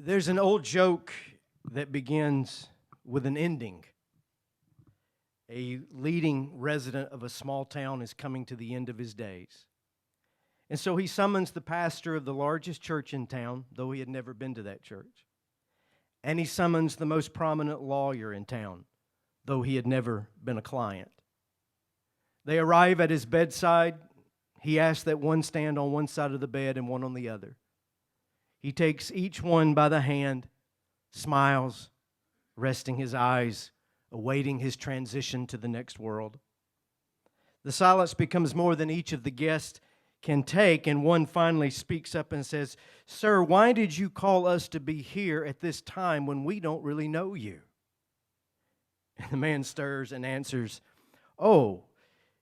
There's an old joke that begins with an ending. A leading resident of a small town is coming to the end of his days. And so he summons the pastor of the largest church in town, though he had never been to that church. And he summons the most prominent lawyer in town, though he had never been a client. They arrive at his bedside. He asks that one stand on one side of the bed and one on the other. He takes each one by the hand, smiles, resting his eyes, awaiting his transition to the next world. The silence becomes more than each of the guests can take, and one finally speaks up and says, "Sir, why did you call us to be here at this time when we don't really know you?" And the man stirs and answers, "Oh,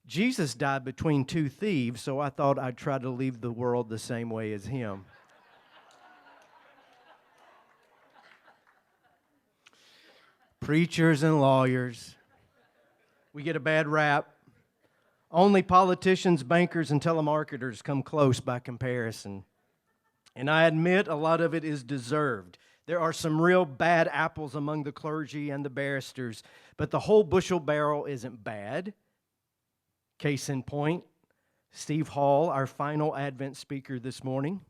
Jesus died between two thieves, so I thought I'd try to leave the world the same way as him." Preachers and lawyers, we get a bad rap. Only politicians, bankers, and telemarketers come close by comparison. And I admit a lot of it is deserved. There are some real bad apples among the clergy and the barristers, but the whole bushel barrel isn't bad. Case in point, Steve Hall, our final Advent speaker this morning.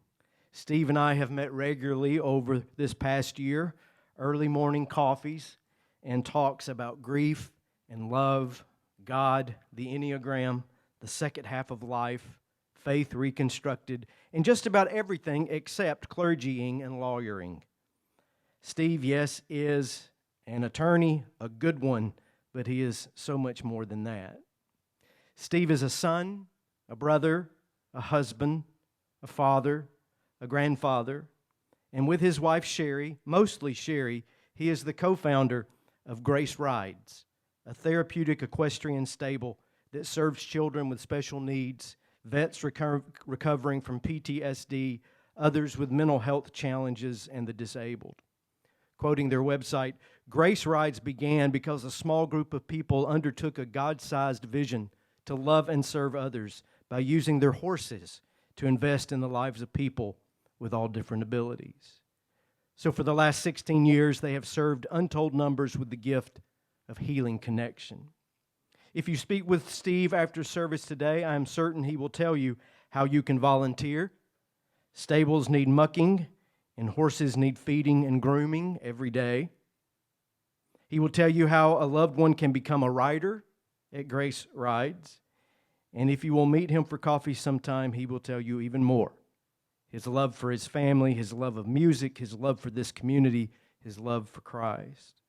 Steve and I have met regularly over this past year, early morning coffees, and talks about grief and love, God, the Enneagram, the second half of life, faith reconstructed, and just about everything except clergying and lawyering. Steve, yes, is an attorney, a good one, but he is so much more than that. Steve is a son, a brother, a husband, a father, a grandfather, and with his wife Sherry, mostly Sherry, he is the co-founder of Grace Rides, a therapeutic equestrian stable that serves children with special needs, vets recovering from PTSD, others with mental health challenges, and the disabled. Quoting their website, Grace Rides began because a small group of people undertook a God-sized vision to love and serve others by using their horses to invest in the lives of people with all different abilities. So for the last 16 years, they have served untold numbers with the gift of healing connection. If you speak with Steve after service today, I am certain he will tell you how you can volunteer. Stables need mucking, and horses need feeding and grooming every day. He will tell you how a loved one can become a rider at Grace Rides. And if you will meet him for coffee sometime, he will tell you even more. His love for his family, his love of music, his love for this community, his love for Christ.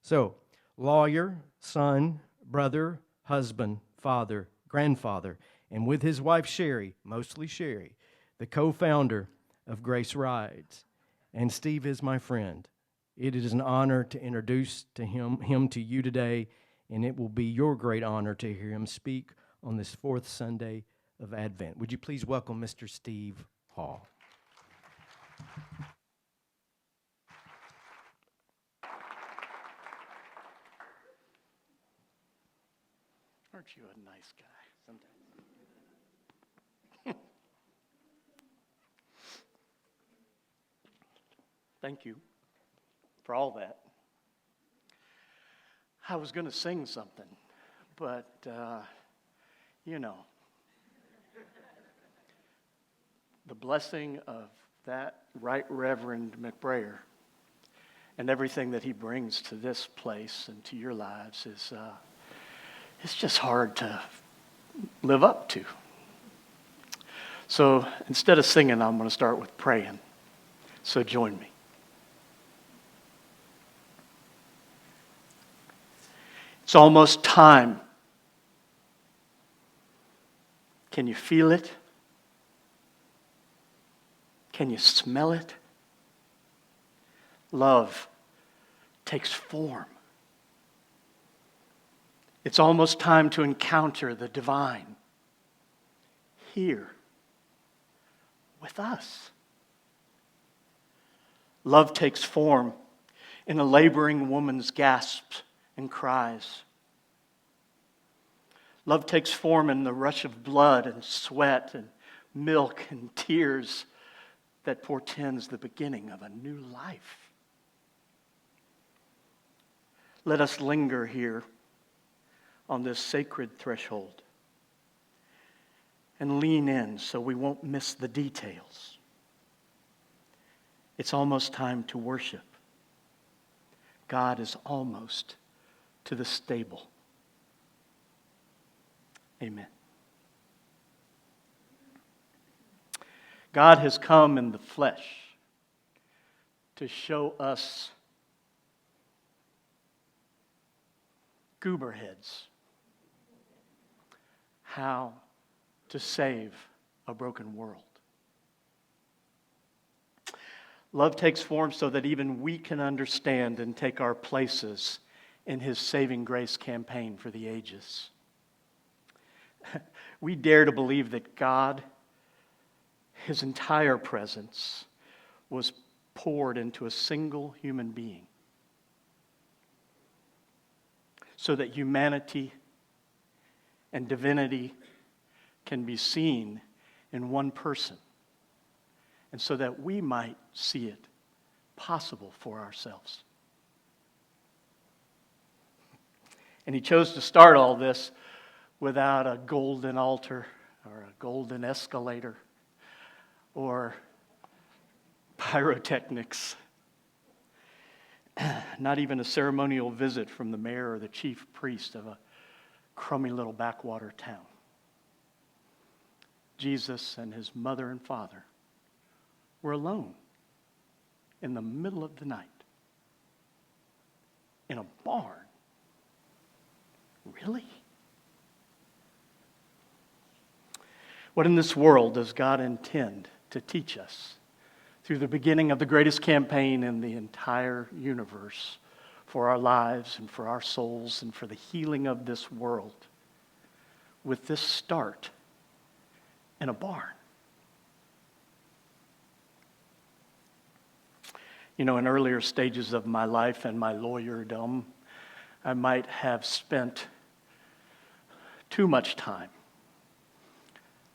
So, lawyer, son, brother, husband, father, grandfather, and with his wife Sherry, mostly Sherry, the co-founder of Grace Rides. And Steve is my friend. It is an honor to introduce him to you today, and it will be your great honor to hear him speak on this fourth Sunday of Advent. Would you please welcome Mr. Steve Hall. Aren't you a nice guy? Sometimes. Thank you for all that. I was going to sing something, but, the blessing of that Right Reverend McBrayer and everything that he brings to this place and to your lives is, it's just hard to live up to. So instead of singing, I'm going to start with praying. So join me. It's almost time. Can you feel it? Can you smell it? Love takes form. It's almost time to encounter the divine here with us. Love takes form in a laboring woman's gasps and cries. Love takes form in the rush of blood and sweat and milk and tears that portends the beginning of a new life. Let us linger here on this sacred threshold and lean in so we won't miss the details. It's almost time to worship. God is almost to the stable. Amen. God has come in the flesh to show us gooberheads how to save a broken world. Love takes form so that even we can understand and take our places in His saving grace campaign for the ages. We dare to believe that God, His entire presence, was poured into a single human being so that humanity and divinity can be seen in one person, and so that we might see it possible for ourselves. And He chose to start all this without a golden altar or a golden escalator or pyrotechnics. Not even a ceremonial visit from the mayor or the chief priest of a crummy little backwater town. Jesus and His mother and father were alone in the middle of the night in a barn. Really? What in this world does God intend to teach us through the beginning of the greatest campaign in the entire universe for our lives and for our souls and for the healing of this world, with this start in a barn? You know, in earlier stages of my life and my lawyerdom, I might have spent too much time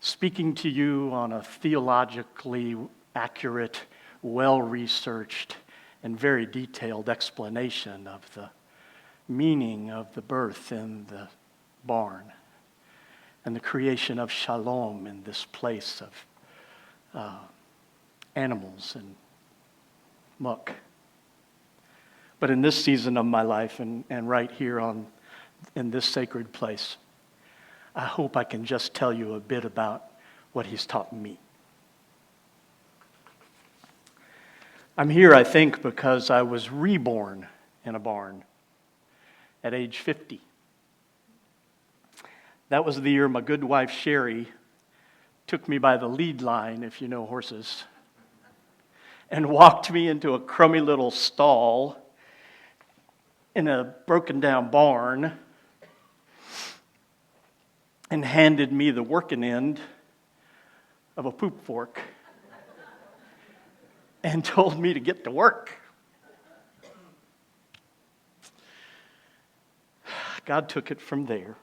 speaking to you on a theologically accurate, well-researched, and very detailed explanation of the meaning of the birth in the barn and the creation of shalom in this place of animals and muck. But in this season of my life and right here in this sacred place, I hope I can just tell you a bit about what He's taught me. I'm here, I think, because I was reborn in a barn at age 50. That was the year my good wife Sherry took me by the lead line, if you know horses, and walked me into a crummy little stall in a broken down barn and handed me the working end of a poop fork and told me to get to work. God took it from there,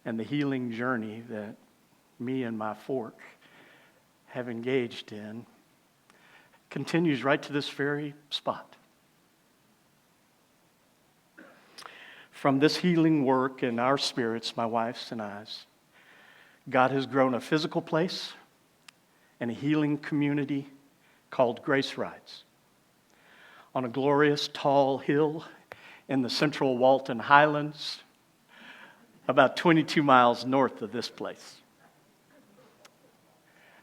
and the healing journey that me and my fork have engaged in continues right to this very spot. From this healing work in our spirits, my wife's and I's, God has grown a physical place and a healing community called Grace Rides on a glorious tall hill in the central Walton Highlands, about 22 miles north of this place.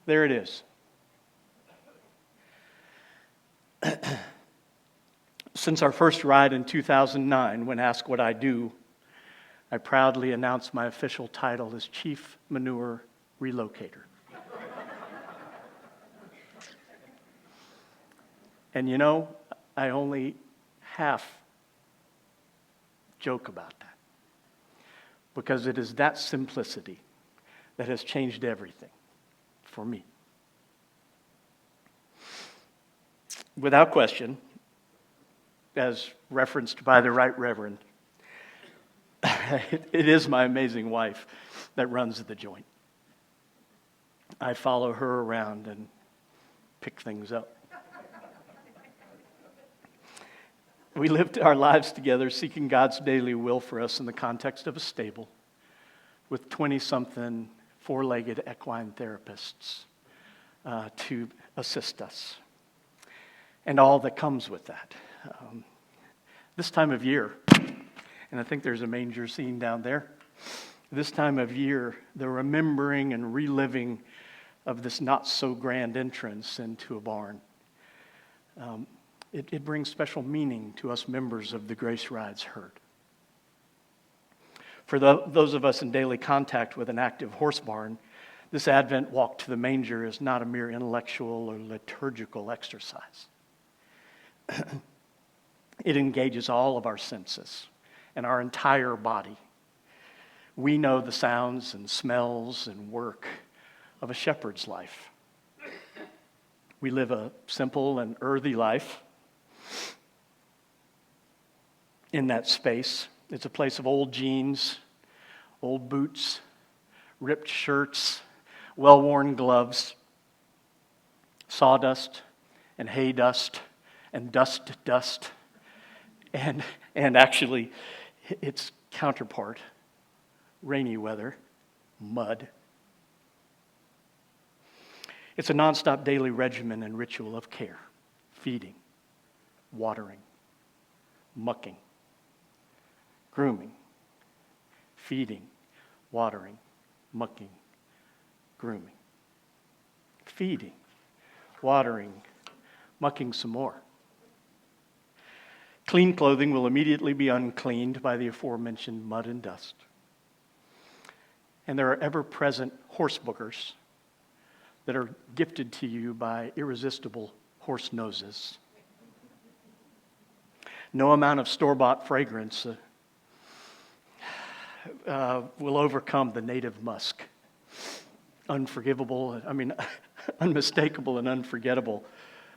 There it is. Since our first ride in 2009, when asked what I do, I proudly announced my official title as Chief Manure Relocator. And you know, I only half joke about that, because it is that simplicity that has changed everything for me. Without question, as referenced by the Right Reverend, it is my amazing wife that runs the joint. I follow her around and pick things up. We lived our lives together seeking God's daily will for us in the context of a stable with 20-something four-legged equine therapists to assist us and all that comes with that. This time of year, and I think there's a manger scene down there, this time of year, the remembering and reliving of this not-so-grand entrance into a barn, it brings special meaning to us members of the Grace Rides herd. For those of us in daily contact with an active horse barn, this Advent walk to the manger is not a mere intellectual or liturgical exercise. It engages all of our senses and our entire body. We know the sounds and smells and work of a shepherd's life. We live a simple and earthy life in that space. It's a place of old jeans, old boots, ripped shirts, well-worn gloves, sawdust and hay dust and dust, and actually its counterpart, rainy weather, mud. It's a nonstop daily regimen and ritual of care, feeding, watering, mucking, grooming, feeding, watering, mucking, grooming, feeding, watering, mucking some more. Clean clothing will immediately be uncleaned by the aforementioned mud and dust. And there are ever-present horse boogers that are gifted to you by irresistible horse noses. No amount of store-bought fragrance will overcome the native musk. Unmistakable and unforgettable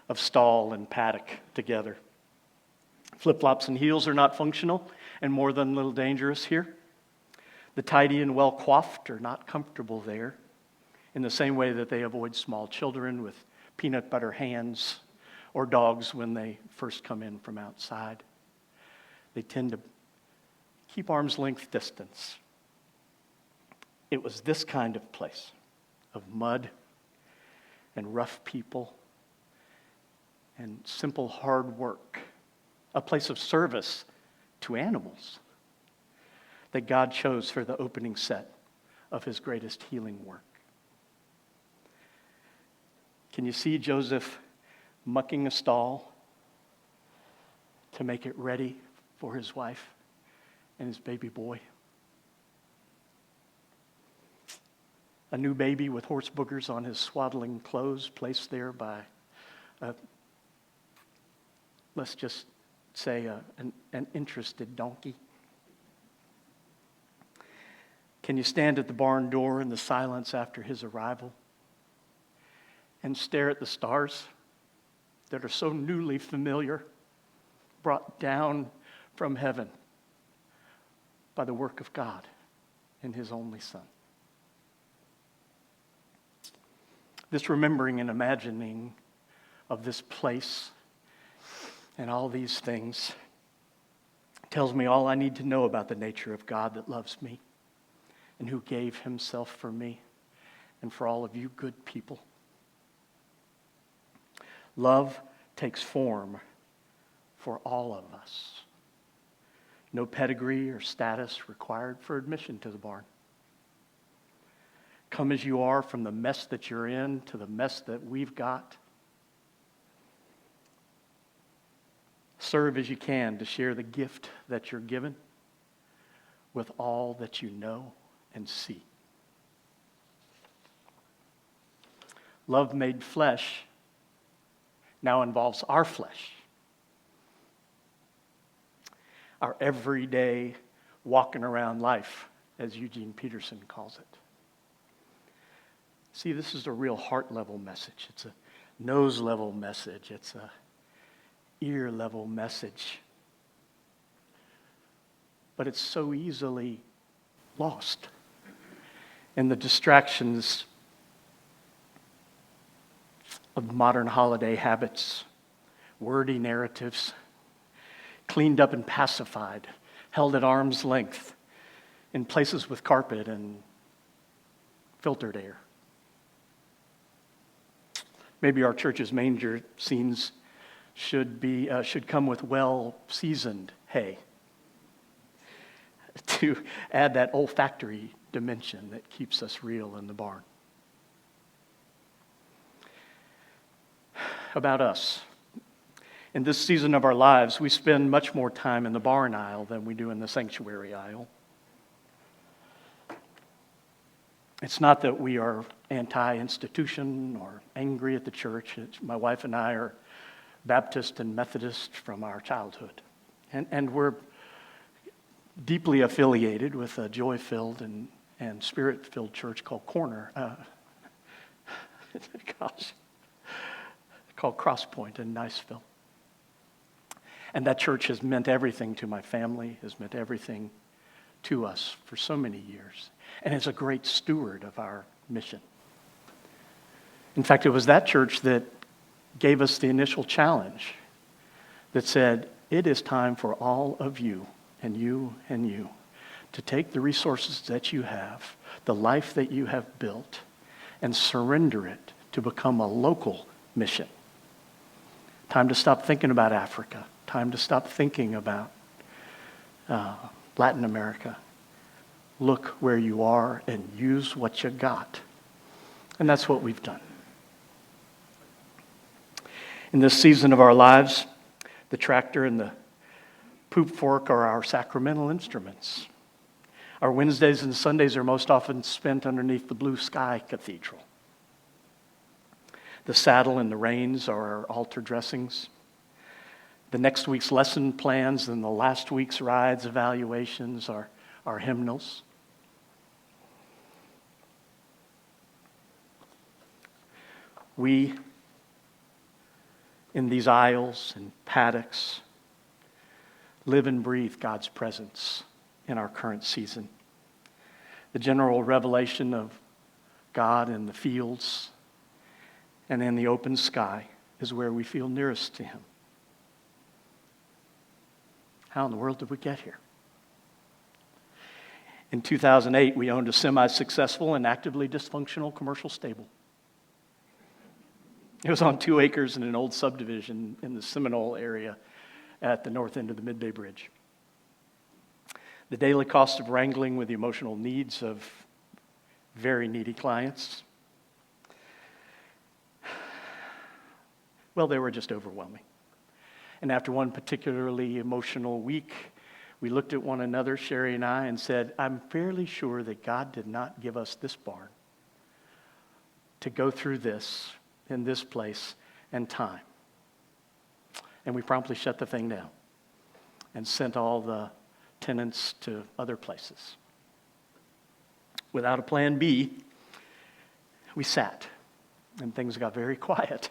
of stall and paddock together. Flip-flops and heels are not functional and more than a little dangerous here. The tidy and well-coiffed are not comfortable there in the same way that they avoid small children with peanut butter hands or dogs when they first come in from outside. They tend to keep arm's length distance. It was this kind of place of mud and rough people and simple hard work, a place of service to animals, that God chose for the opening set of his greatest healing work. Can you see Joseph mucking a stall to make it ready for his wife and his baby boy? A new baby with horse boogers on his swaddling clothes, placed there by, let's just say, an interested donkey. Can you stand at the barn door in the silence after his arrival and stare at the stars that are so newly familiar, brought down from heaven by the work of God in his only Son? This remembering and imagining of this place and all these things tells me all I need to know about the nature of God that loves me and who gave himself for me and for all of you good people. Love takes form for all of us. No pedigree or status required for admission to the barn. Come as you are, from the mess that you're in to the mess that we've got. Serve as you can to share the gift that you're given with all that you know and see. Love made flesh now involves our flesh. Our everyday walking around life, as Eugene Peterson calls it. See, this is a real heart-level message. It's a nose-level message. It's a ear-level message. But it's so easily lost in the distractions of modern holiday habits, wordy narratives, cleaned up and pacified, held at arm's length in places with carpet and filtered air. Maybe our church's manger scenes should come with well-seasoned hay to add that olfactory dimension that keeps us real in the barn. About us. In this season of our lives, we spend much more time in the barn aisle than we do in the sanctuary aisle. It's not that we are anti-institution or angry at the church. My wife and I are Baptist and Methodist from our childhood. And we're deeply affiliated with a joy-filled and spirit-filled church called called Crosspoint in Niceville. And that church has meant everything to my family, has meant everything to us for so many years, and is a great steward of our mission. In fact, it was that church that gave us the initial challenge that said, it is time for all of you and you and you to take the resources that you have, the life that you have built, and surrender it to become a local mission. Time to stop thinking about Africa. Time to stop thinking about Latin America. Look where you are and use what you got. And that's what we've done. In this season of our lives, the tractor and the poop fork are our sacramental instruments. Our Wednesdays and Sundays are most often spent underneath the blue sky cathedral. The saddle and the reins are our altar dressings. The next week's lesson plans and the last week's rides evaluations are our hymnals. We, in these aisles and paddocks, live and breathe God's presence in our current season. The general revelation of God in the fields and in the open sky is where we feel nearest to Him. How in the world did we get here? In 2008, we owned a semi-successful and actively dysfunctional commercial stable. It was on 2 acres in an old subdivision in the Seminole area at the north end of the Midday Bridge. The daily cost of wrangling with the emotional needs of very needy clients, well, they were just overwhelming. And after one particularly emotional week, we looked at one another, Sherry and I, and said, I'm fairly sure that God did not give us this barn to go through this in this place and time. And we promptly shut the thing down and sent all the tenants to other places. Without a plan B, we sat, and things got very quiet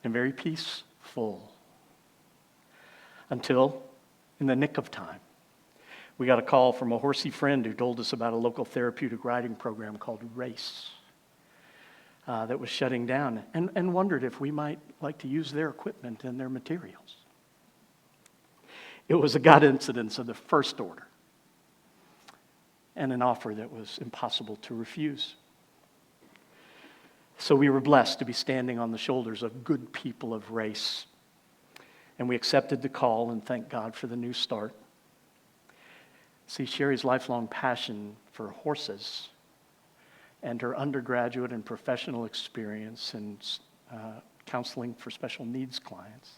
and very peaceful. Until, in the nick of time, we got a call from a horsey friend who told us about a local therapeutic riding program called RACE that was shutting down, and wondered if we might like to use their equipment and their materials. It was a God incidence of the first order, and an offer that was impossible to refuse. So we were blessed to be standing on the shoulders of good people of RACE, and we accepted the call and thanked God for the new start. See, Sherry's lifelong passion for horses and her undergraduate and professional experience in counseling for special needs clients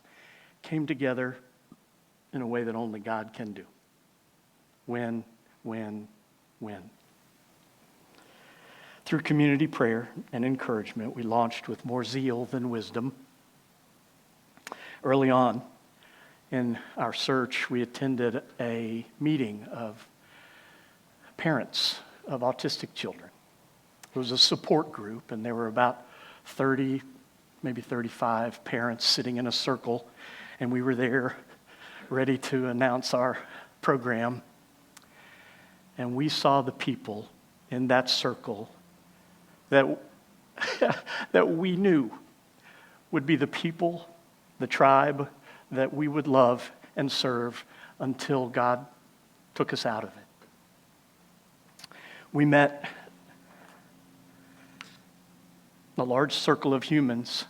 came together in a way that only God can do. When. Through community prayer and encouragement, we launched with more zeal than wisdom. Early on in our search, we attended a meeting of parents of autistic children. It was a support group, and there were about 30, maybe 35 parents sitting in a circle, and we were there ready to announce our program. And we saw the people in that circle that, that we knew would be the people, the tribe that we would love and serve until God took us out of it. We met a large circle of humans,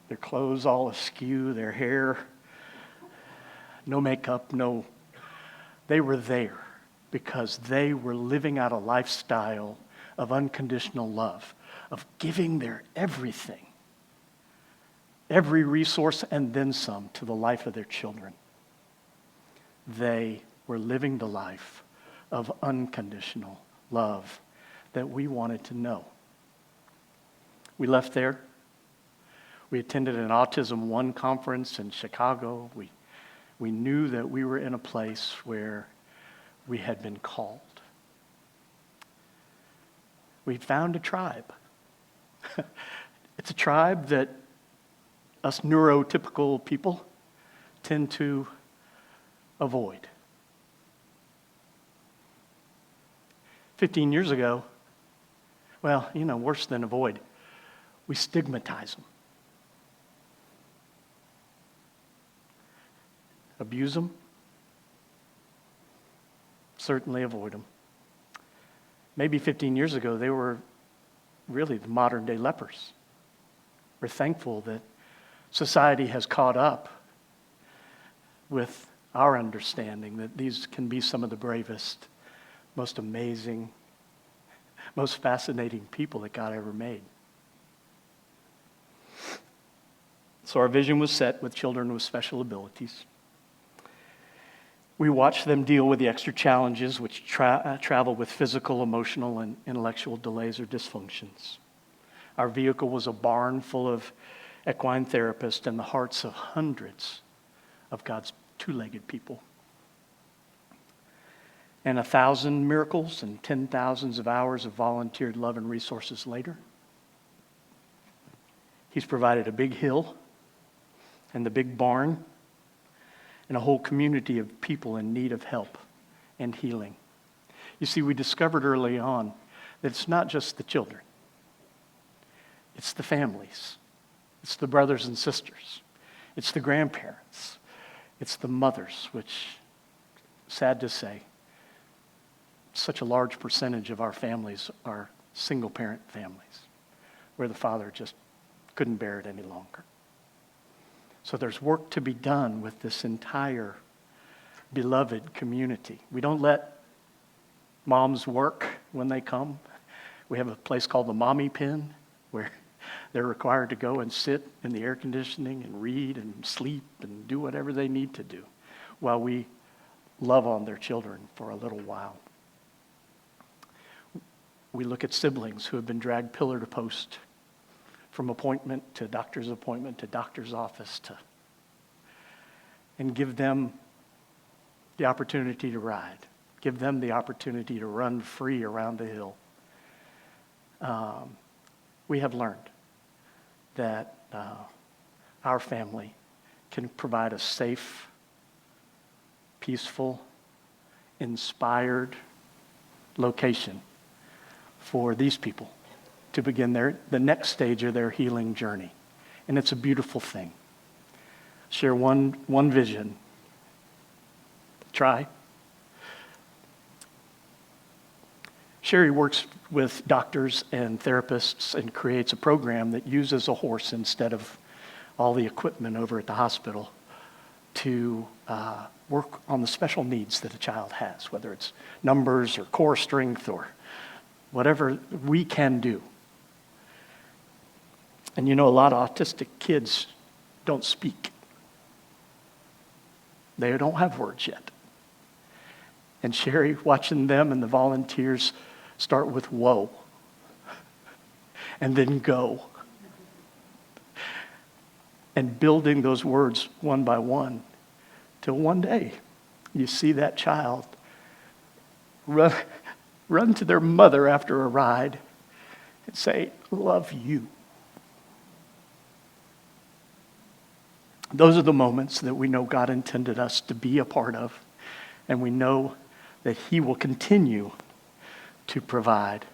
their clothes all askew, their hair, no makeup, they were there because they were living out a lifestyle of unconditional love, of giving their everything, every resource and then some to the life of their children. They were living the life of unconditional love that we wanted to know. We left there. We attended an Autism One conference in Chicago. We knew that we were in a place where we had been called. We found a tribe. It's a tribe that us neurotypical people tend to avoid. 15 years ago, well, worse than avoid, we stigmatize them. Abuse them. Certainly avoid them. Maybe 15 years ago, they were really the modern day lepers. We're thankful that society has caught up with our understanding that these can be some of the bravest, most amazing, most fascinating people that God ever made. So our vision was set with children with special abilities. We watched them deal with the extra challenges which travel with physical, emotional, and intellectual delays or dysfunctions. Our vehicle was a barn full of equine therapists and the hearts of hundreds of God's two-legged people. And 1,000 miracles and 10,000s of hours of volunteered love and resources later, He's provided a big hill and the big barn and a whole community of people in need of help and healing. You see, we discovered early on that it's not just the children. It's the families. It's the brothers and sisters. It's the grandparents. It's the mothers, which, sad to say, such a large percentage of our families are single-parent families, where the father just couldn't bear it any longer. So there's work to be done with this entire beloved community. We don't let moms work when they come. We have a place called the Mommy Pen where they're required to go and sit in the air conditioning and read and sleep and do whatever they need to do while we love on their children for a little while. We look at siblings who have been dragged pillar to post from appointment to doctor's office and give them the opportunity to ride, give them the opportunity to run free around the hill. We have learned that our family can provide a safe, peaceful, inspired location for these people to begin the next stage of their healing journey. And it's a beautiful thing. Share one vision. Try. Sherry works with doctors and therapists and creates a program that uses a horse instead of all the equipment over at the hospital to work on the special needs that a child has, whether it's numbers or core strength or whatever we can do. And a lot of autistic kids don't speak. They don't have words yet. And Sherry, watching them and the volunteers start with whoa and then go and building those words one by one till one day you see that child run to their mother after a ride and say, "Love you." Those are the moments that we know God intended us to be a part of, and we know that He will continue to provide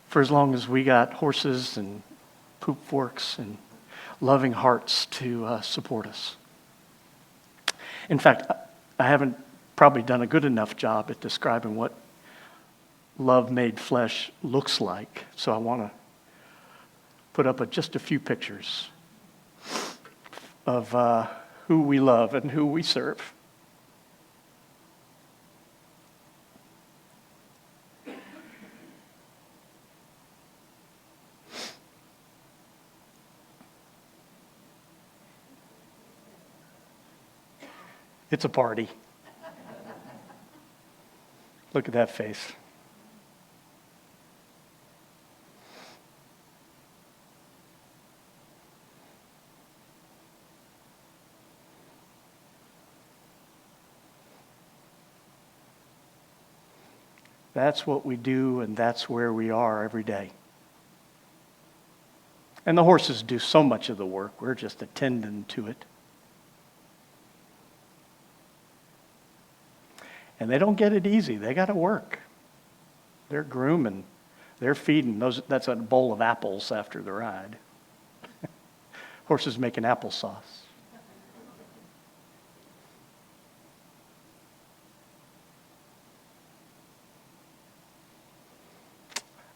for as long as we got horses and poop forks and loving hearts to support us. In fact, I haven't probably done a good enough job at describing what love made flesh looks like, so I want to put up just a few pictures of who we love and who we serve. It's a party. Look at that face. That's what we do, and that's where we are every day. And the horses do so much of the work. We're just attending to it. And they don't get it easy. They got to work. They're grooming. They're feeding. That's a bowl of apples after the ride. Horses making applesauce.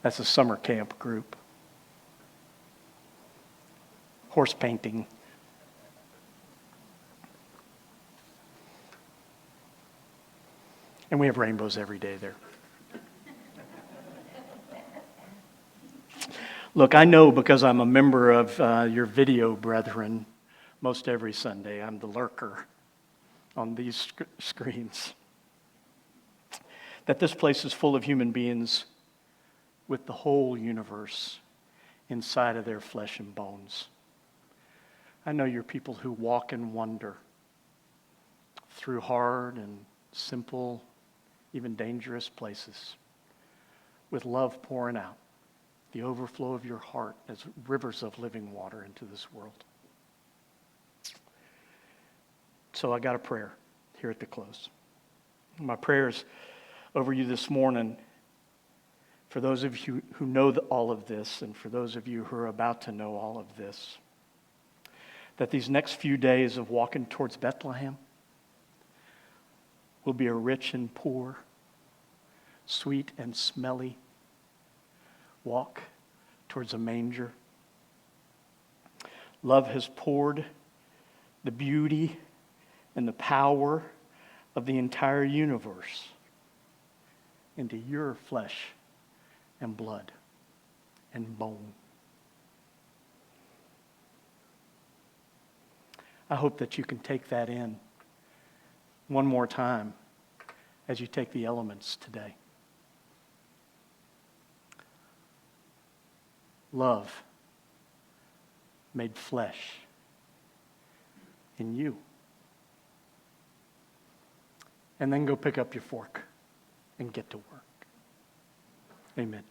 That's a summer camp group. Horse painting. And we have rainbows every day there. Look, I know because I'm a member of your video brethren, most every Sunday I'm the lurker on these screens, that this place is full of human beings with the whole universe inside of their flesh and bones. I know you're people who walk and wonder through hard and simple, even dangerous places, with love pouring out, the overflow of your heart as rivers of living water into this world. So I got a prayer here at the close. My prayers over you this morning, for those of you who know all of this, and for those of you who are about to know all of this, that these next few days of walking towards Bethlehem will be a rich and poor, sweet and smelly walk towards a manger. Love has poured the beauty and the power of the entire universe into your flesh and blood and bone. I hope that you can take that in one more time as you take the elements today. Love made flesh in you. And then go pick up your fork and get to work. Amen.